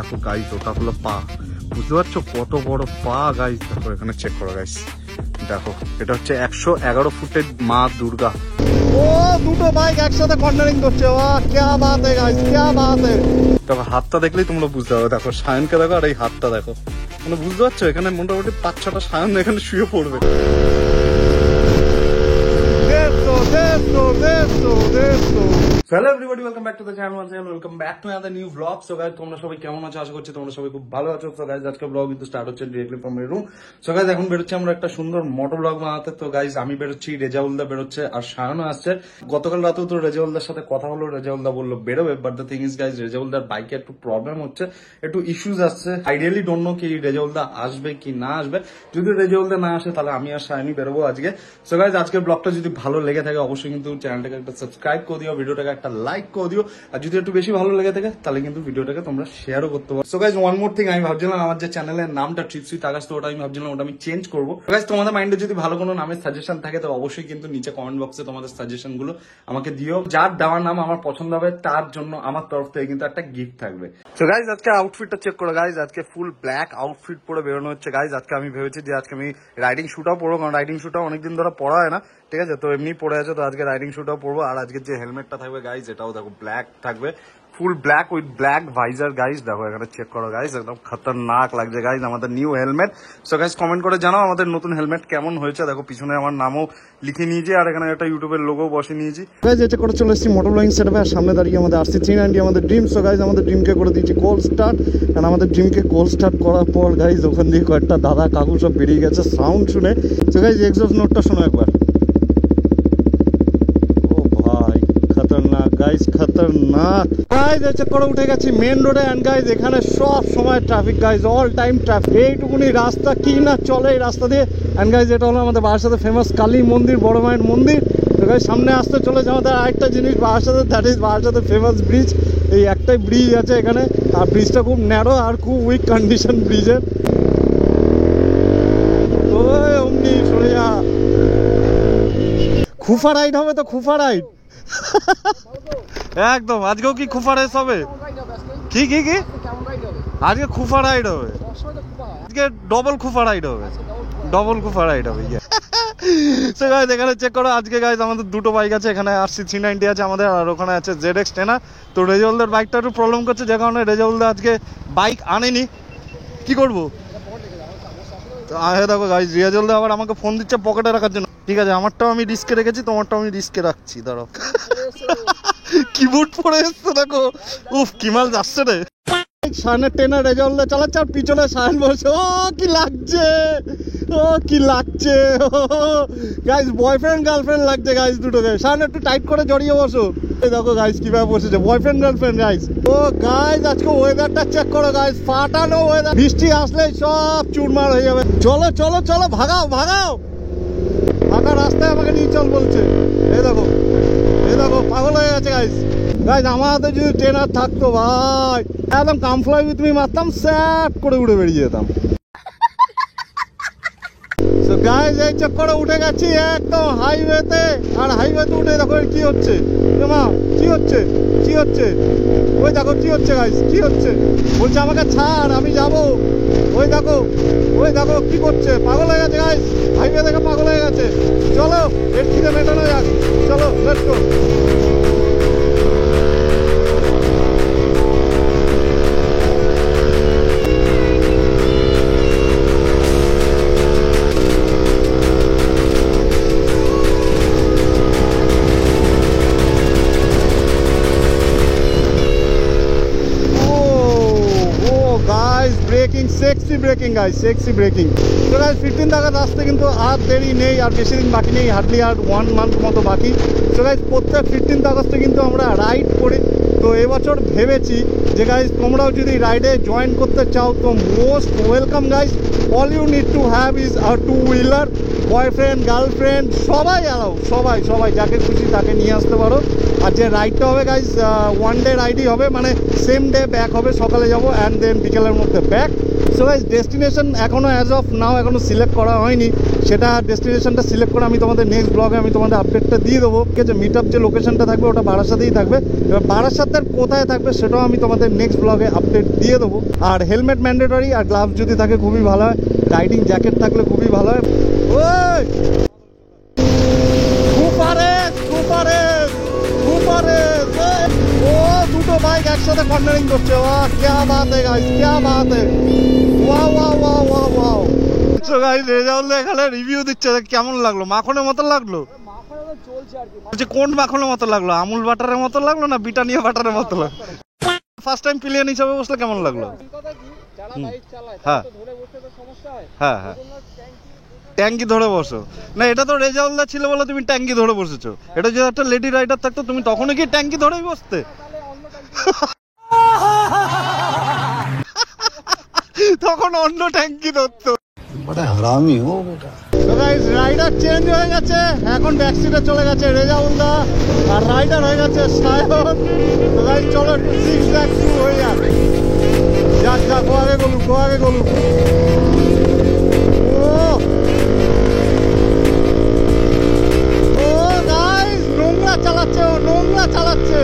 দেখো গাইস, ওটা হলো পা। বুঝতে পারছো কত বড় পা গাইস? দেখো এখানে চেক করো গাইস, দেখো এটা হচ্ছে 111 ফুটের মা দুর্গা। ও দুটো বাইক একসাথে কর্নারিং করছে, বাহ क्या बात है गाइस, क्या बात है। দেখো হাতটা দেখলেই তোমরা বুঝতে পারবে। দেখো সায়নকে দেখো আর এই হাতটা দেখো, মানে বুঝতে পারছো এখানে মোটামুটি 5-6টা সায়ন এখানে শুয়ে পড়বে। Hello everybody, welcome back to the channel, welcome back to another new blog. So guys, তোমরা সবাই কেমন আছো? আশা করছি তোমরা সবাই খুব ভালো আছো। সো গাইস, আজকে ব্লগ কিন্তু স্টার্ট হচ্ছে directly from my room. So guys, এখন বেরোচ্ছি আমরা একটা সুন্দর মোটো ব্লগ বানাতে। তো গাইস, আমি বেরোচ্ছি, রেজাউলদা বেরোচ্ছে আর সায়নও আসছে। গতকাল রাতেও তো রেজাউলদার সাথে কথা হলো, রেজাউলদা বললো বেরোবে, but the thing is guys, রেজাউলদার বাইকে একটু প্রবলেম হচ্ছে, একটু ইস্যুজ আসছে। আই রিয়েলি ডোন্ট নো কি রেজাউলদা আসবে কি না আসবে। যদি রেজাউলদা না আসে তাহলে আমি আর সায়নই বেরোবো আজকে। সো গাইস, আজকের ব্লগটা যদি ভালো লেগে থাকে অবশ্যই কিন্তু চ্যানেলটাকে একটা সাবস্ক্রাইব করে দিও, ভিডিওটাকে একটা লাইক করে দিও, আর যদি একটু বেশি ভালো লেগে থাকে তাহলে কিন্তু ভিডিওটাকে তোমরা শেয়ারও করতে পারো। So guys, one more thing, আমি ভাবছিলাম আমার যে চ্যানেলের নামটা ট্রিপস উইথ আকাশ, তো ওটা আমি ভাবছিলাম ওটা আমি চেঞ্জ করবো। গাইস, তোমাদের মাইন্ডে যদি ভালো কোনো নামের সাজেশন থাকে তো অবশ্যই কিন্তু নিচে কমেন্ট বক্সে তোমাদের সাজেশন গুলো আমাকে দিও। যার দেওয়ার নাম আমার পছন্দ হবে তার জন্য আমার তরফ থেকে কিন্তু একটা গিফট থাকবে। সো গাইস, আজকে আউটফিটটা চেক করো গাইস, আজকে ফুল ব্ল্যাক আউটফিট পরে বেরোনো হচ্ছে গাইস। আজকে আমি ভেবেছি যে আজকে আমি রাইডিং শুটাও পরবো, কারণ রাইডিং শুটাও অনেকদিন ধরে পরা হয় না, ঠিক আছে? তো এমনি পরে আছে, তো আজকে রাইডিং শুটাও পরবো। আর আজকে যে হেলমেটটা থাকবে গাইস, এটাও দেখো ব্ল্যাক থাকবে, full black with black visor guys. দেখো এখানে চেক করো গাইস, একদম খতরনাক লাগছে গাইস আমাদের new helmet. So guys, comment করে জানাও আমাদের নতুন হেলমেট কেমন হয়েছে। দেখো পিছনে আমার নামও লিখে নিয়েছি, আর এখানে একটা ইউটিউবের লোগো বসে নিয়েছি গাইস। এটা করে চলে এসেছি মোটর ব্লগিং সেটআপে, আর সামনে দাঁড়িয়ে আমাদের RC 390 আমাদের ড্রিম। সো গাইস, আমাদের ড্রিমকে করে দিয়েছি কোল্ড স্টার্ট, আর আমাদের ড্রিমকে কোল্ড স্টার্ট করার পর গাইস ওখান দিয়ে কয়েকটা দাদা কাকু সব বেরিয়ে গেছে সাউন্ড শুনে। সো গাইস, এক্সস্ট নোটটা শোনো একবার। গাইস খতরনাক গাইস, চেক করে উঠে গেছি মেন রোডে। এন্ড গাইস, এখানে সব সময় traffic guys, all time traffic. এইটুকুনি রাস্তা কি না চলে এই রাস্তা দিয়ে। এন্ড গাইস, এটা হলো আমাদের বারাসাতে ফেমাস কালী মন্দির, বড় মায়ের মন্দির। তো গাইস, সামনে আসতে চলেছে আমাদের আরেকটা জিনিস বারাসাতে, দ্যাট ইজ বারাসাতে ফেমাস ব্রিজ। এই একটাই ব্রিজ আছে এখানে, আর ব্রিজটা খুব ন্যারো আর খুব উইক কন্ডিশন ব্রিজের। ওই অমনি সরে যা, খুফা রাইড হবে তো, খুফা রাইড একদম। আজকেও কি খুফা রেস হবে? কি কি কি আজকে খুফা রাইড হবে, আজকে ডবল খুফা রাইড হবে, ডবল খুফা রাইড হবে। সো গাইস, এখানে চেক করো, আজকে গাইস আমাদের দুটো বাইক আছে, এখানে RC 390 আছে আমাদের, আর ওখানে আছে ZX 10। তো রেজাউলদার বাইকটা একটু প্রবলেম করছে, যে কারণে রেজাউলদা আজকে বাইক আনেনি। কি করবো? দেখো গাইস, রেজাউলদা আবার আমাকে ফোন দিচ্ছে পকেটে রাখার জন্য। ঠিক আছে, আমারটাও আমি রিস্কে রেখেছি, তোমারটাও আমি রিস্কে রাখছি। দাঁড়াও, কিবোর্ড পরে এসছে দেখো, উফ কি মাল যাচ্ছে রে। সায়নের টেনে রেজাউলদা চালাচ্ছে, আর পিছনে সায়ন বসে। ও কি লাগছে, ও কি লাগছে গাইস, বয়ফ্রেন্ড গার্লফ্রেন্ড লাগছে গাইস দুটোকে। সায়ন একটু টাইট করে জড়িয়ে বসো। এই দেখো গাইস কিভাবে বসেছে, বয়ফ্রেন্ড গার্লফ্রেন্ড গাইস। ও গাইস, আজকে ওয়েদারটা চেক করো গাইস, ফাটানো ওয়েদার। বৃষ্টি আসলেই সব চুরমার হয়ে যাবে। চলো চলো চলো, ভাগাও ভাগাও, ফাঁকা রাস্তায় আমাকে নিয়ে চল বলছে। এই দেখো, এই দেখো, পাগল হয়ে গেছে গাইস। গাইস, আমাদের যদি ট্রেনার থাকতো ভাই, একদম কাম ফ্লাই উইথ মি মারতাম, স্যাপ করে উড়ে বেরিয়ে যেতাম। সো গাইস, এই চক্করে উঠে গেছি একদম হাইওয়েতে, আর হাইওয়েতে উঠে দেখো কি হচ্ছে, মা কি হচ্ছে, কি হচ্ছে, ওই দেখো কি হচ্ছে গাইস, কি হচ্ছে। বলছে আমাকে ছাড়, আমি যাবো। ওই দেখো, ওই দেখো কি করছে, পাগল হয়ে গেছে গাইস, হাইওয়ে দেখে পাগল হয়ে গেছে। চলো এর থেকে মেটানো যাক, চলো let's go. Sexy breaking guys, sexy breaking. তো গাইস, 15 টাকার রাস্তা কিন্তু আর দেরি নেই, আর বেশি দিন বাকি নেই, হার্ডলি আর 1 মান্থ মতো বাকি। তো গাইস, প্রত্যেক 15 আগস্টে কিন্তু আমরা রাইড করি। তো এবছর ভেবেছি যে গাইস, তোমরাও যদি রাইডে জয়েন করতে চাও তো most welcome guys. All you need to have is a 2 wheeler, boyfriend girlfriend সবাই অ্যালাউ, সবাই সবাই যাকে খুশি তাকে নিয়ে আসতে পারো। আর যে রাইডটা হবে গাইস, 1 ডে রাইডই হবে, মানে সেম ডে ব্যাক হবে, সকালে যাবো অ্যান্ড দেন বিকেলের মধ্যে ব্যাক। সো গাইস ডেস্টিনেশন এখনো অ্যাজ অফ নাও এখনো সিলেক্ট করা হয়নি, সেটা ডেস্টিনেশনটা সিলেক্ট করে আমি তোমাদের নেক্সট ব্লগে আমি তোমাদের আপডেটটা দিয়ে দেবো। ঠিক আছে, মিট আপ যে লোকেশনটা থাকবে ওটা বারাসাতেই থাকবে, এবার বারাসাতের কোথায় থাকবে সেটাও আমি তোমাদের নেক্সট ব্লগে আপডেট দিয়ে দেবো। আর হেলমেট ম্যান্ডেটরি, আর গ্লাভস যদি থাকে খুবই ভালো হয়, রাইডিং জ্যাকেট থাকলে খুবই ভালো হয়। ওই ও দুটো বাইক একসাথে কর্নারিং করছে, বাহ क्या बात है गाइस, क्या बात है, wow wow wow wow wow. So guys Rezaul এখানে রিভিউ দিচ্ছে, কেমন লাগলো? মাখনের মতো লাগলো? কোন মাখনের মতো লাগলো? আমুল বাটারের মতো লাগলো না ব্রিটানিয়া বাটারের মতো লাগলো? ফার্স্ট টাইম পিলিয়ন হিসাবে বসলে কেমন লাগলো? হ্যাঁ হ্যাঁ হ্যাঁ, ট্যাঙ্কি ধরে বসো না, এটা তো রেজাউলদা ছিল বলে তুমি ট্যাঙ্কি ধরে বসেছো। এটা যদি একটা লেডি রাইডার থাকতো তুমি তখনও কি ট্যাঙ্কি ধরেই বসতে? তখন অন্য ট্যাঙ্কি ধরতো। বড় হারামি হো বেটা। তো গাইস রাইডার চেঞ্জ হয়ে গেছে, এখন ব্যাক সিটে চলে গেছে রেজাউলদা, আর রাইডার হয়ে গেছে সায়ন। তো গাইস চলো 6 লাখ শুরু হয়ে যাক, যাক যাক, গো আগে গলু। ও গাইস নোংরা চালাচ্ছে।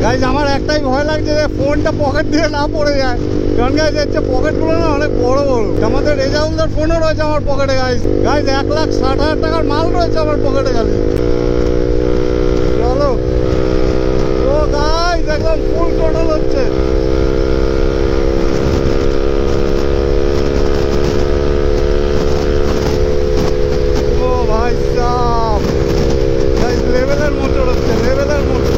গাইস আমার একটাই ভয় লাগছে যে ফোনটা পকেট দিয়ে না পড়ে যায়, কারণ গাইস হচ্ছে পকেটগুলো না অনেক বড়। আমাদের রেজাউলদার ফোনও রয়েছে আমার পকেটে গাইস 1,60,000 টাকার মাল রয়েছে আমার পকেটে। খালি চলো, ও গাইস একদম ফুল টোটাল হচ্ছে। ও ভাই সাহেব, গাইস লেভেলের মোটর হচ্ছে, লেভেলের মোটর।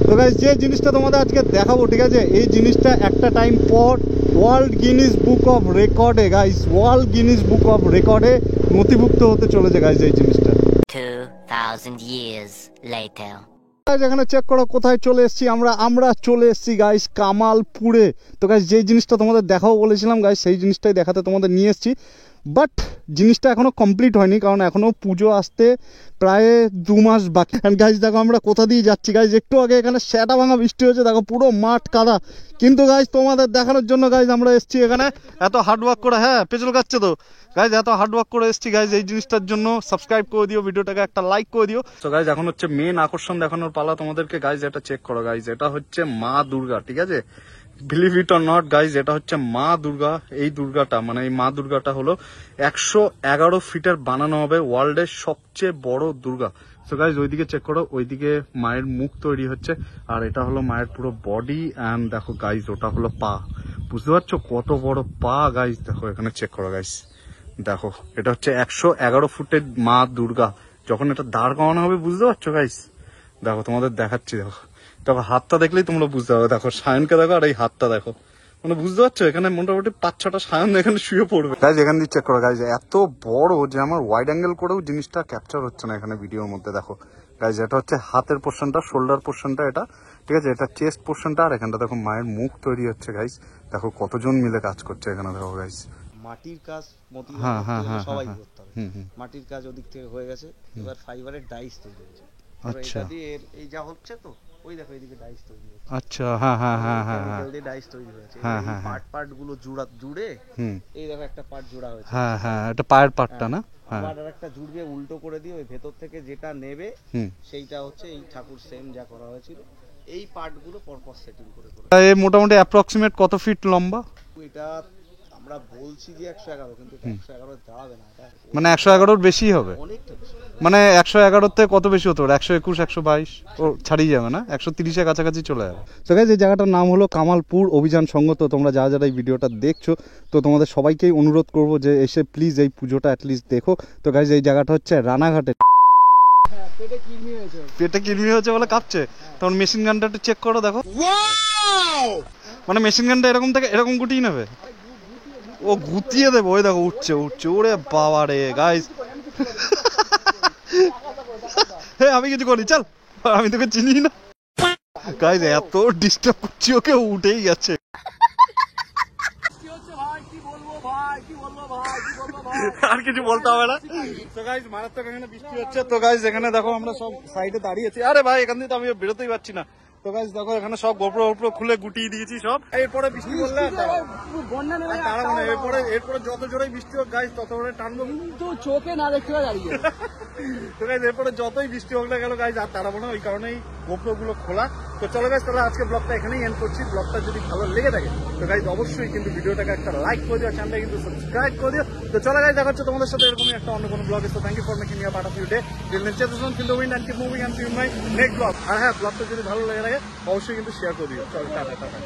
তো গাইস যে জিনিসটা তোমাদের আজকে দেখাবো, ঠিক আছে, এই জিনিসটা একটা টাইম পর ওয়ার্ল্ড গিনিস বুক অফ রেকর্ডে নথিভুক্ত হতে চলেছে গাইস এই জিনিসটা। 2000 years later. এখানে চেক করো কোথায় চলে এসেছি আমরা চলে এসেছি গাইস কামালপুরে। তো গাইস যে জিনিসটা তোমাদের দেখাবো বলেছিলাম গাইস সেই জিনিসটাই দেখাতে তোমাদের নিয়ে এসেছি, বাট জিনিসটা এখনো কমপ্লিট হয়নি, কারণ এখনো পুজো আসতে প্রায় 2 মাস বাকি। গাইস দেখো আমরা কোথা দিয়ে যাচ্ছি গাইস, একটু আগে এখানে স্যাটা ভাঙা বৃষ্টি হয়েছে, দেখো পুরো মাঠ কাদা, কিন্তু গাইস তোমাদের দেখানোর জন্য গাইস আমরা এসেছি এখানে এত হার্ডওয়ার্ক করে। হ্যাঁ পেছল কাটছে তো গাইস, এত হার্ডওয়ার্ক করে এসেছি গাইস এই জিনিসটার জন্য। সাবস্ক্রাইব করে দিও, ভিডিওটাকে একটা লাইক করে দিও। তো গাইস এখন হচ্ছে মেন আকর্ষণ দেখানোর পালা তোমাদেরকে। গাইস এটা চেক করো গাইস, এটা হচ্ছে মা দুর্গা, ঠিক আছে, believe it or not guys, এটা হচ্ছে মা দুর্গা। এই দুর্গাটা মানে এই মা দুর্গাটা হলো 111 ফিটের বানানো হবে, ওয়ার্ল্ডের সবচেয়ে বড় দুর্গা। তো গাইজ ওইদিকে চেক করো, ওইদিকে মায়ের মুখ তৈরি হচ্ছে, আর এটা হলো মায়ের পুরো বডি। অ্যান্ড দেখো গাইজ ওটা হলো পা, বুঝতে পারছো কত বড় পা গাইজ? দেখো এখানে চেক করো গাইজ, দেখো এটা হচ্ছে 111 ফুটের মা দুর্গা। যখন এটা দাঁড় করানো হবে বুঝতে পারছো গাইজ, দেখো তোমাদের দেখাচ্ছি, দেখো হাতটা দেখলেই তোমরা বুঝতে পারবে। দেখো সায়নকে দেখো, আর এই হাতটা দেখো, মানে বুঝতে পারছো এখানে মোটামুটি 5-6টা সায়ন এখানে শুয়ে পড়বে। গাইজ এখান দিয়ে চেক করো গাইজ, এত বড় যে আমার ওয়াইড অ্যাঙ্গেল করেও জিনিসটা ক্যাপচার হচ্ছে না এখানে ভিডিওর মধ্যে। দেখো গাইজ এটা হচ্ছে হাতের পোর্শনটা, শোল্ডার পোর্শনটা এটা, ঠিক আছে, এটা চেস্ট পোর্শনটা, আর এখানটা দেখো মায়ের মুখ তৈরি হচ্ছে গাইজ। দেখো কতজন মিলে কাজ করছে এখানে, দেখো গাইজ। মাটির কাজ সবাই করতে হবে, মাটির কাজ ওদিক থেকে হয়ে গেছে, এবার ফাইবারের ডাইস তৈরি হয়েছে। আচ্ছা এই যা হচ্ছে তো ওই দেখো এইদিকে ডাইস তৈরি হচ্ছে। আচ্ছা হ্যাঁ হ্যাঁ হ্যাঁ হ্যাঁ হ্যাঁ, ডাইস তৈরি হয়েছে, হ্যাঁ, হ্যাঁ, পার্ট গুলো জুড়ে এই দেখো একটা পার্ট জোড়া হয়েছে। হ্যাঁ হ্যাঁ, এটা পায়ের পাটটা না? হ্যাঁ, আবার একটা জুড়বে উল্টো করে দিয়ে ওই ভেতর থেকে যেটা নেবে সেইটা হচ্ছে এই ঠাকুর সেম যা করা হয়েছিল, এই পার্ট গুলো পরপর সেটিং করে মোটামুটি অ্যাপ্রক্সিমেট কত ফিট লম্বা? এটা আমরা বলছি যে 111, কিন্তু 111 দাঁড়াবে না, মানে 111-র বেশি হবে, অনেকটা বেশি। মানে 111 থেকে কত বেশি হতো? 121, 122 ও ছাড়িয়ে যাবে না? 130-এর কাছাকাছি চলে যাবে। তো গাইস এই জায়গাটার নাম হলো কামালপুর অভিযান সংঘ। তো তোমরা যারা যারা এই ভিডিওটা দেখছো, তো তোমাদের সবাইকেই অনুরোধ করবো যে এসে প্লিজ এই পুজোটা অ্যাটলিস্ট দেখো। তো গাইস এই জায়গাটা হচ্ছে রানাঘাটে। পেটে কিডনি হয়েছে বলে কাঁপছে। তখন মেশিন গানটা একটু চেক করো, দেখো মানে মেশিন গানটা এরকম থেকে এরকম গুটিয়ে নেবে, ও গুতিয়ে দেবে। ওই দেখো উঠছে উঠছে, ওরে বাবা রে গাইস। আমি কিছু করি, চল, আমি তোকে চিনি না গাইস। এত ডিস্টার্ব করছি ওকে, উঠেই গেছে। আর কিছু বলতে হবে না। তো গাইস মারাত্মক এখানে বৃষ্টি হচ্ছে। তো গাইস এখানে দেখো আমরা সব সাইডে দাঁড়িয়েছি। আরে ভাই এখান থেকে তো আমি বেরোতেই পারছি না। তো গাইস দেখো এখানে সব গোপ্রো খুলে গুটিয়ে দিয়েছি সব। এরপরে বৃষ্টি পড়লে এরপরে যত জোরে বৃষ্টি হোক গাইস তত জোরে টানবো, কিন্তু চোখে না দেখতে দাঁড়িয়ে। তো গাইস এরপরে যতই বৃষ্টি হোক না গেল গাইস আর তাড়াবো না, ওই কারণেই গোপ্রো গুলো খোলা। তো চলো গাইস তাহলে আজকে ব্লগটা এখানেই এন্ড করছি। ব্লগটা যদি ভালো লেগে থাকে তো গাইস অবশ্যই কিন্তু ভিডিওটাকে একটা লাইক করে দিও, চ্যানেলটা কিন্তু সাবস্ক্রাইব করে দিও। তো চলো গাইস দেখা হচ্ছে তোমাদের সাথে এরকমই একটা অন্য কোনো ব্লগে। তো thank you for making me a part of your day. Till next episode, keep moving and keep moving and see you in my next blog. আর হ্যাঁ, ব্লগটা যদি ভালো লেগে থাকে অবশ্যই কিন্তু শেয়ার করে দিও। চলো টাটা টাটা।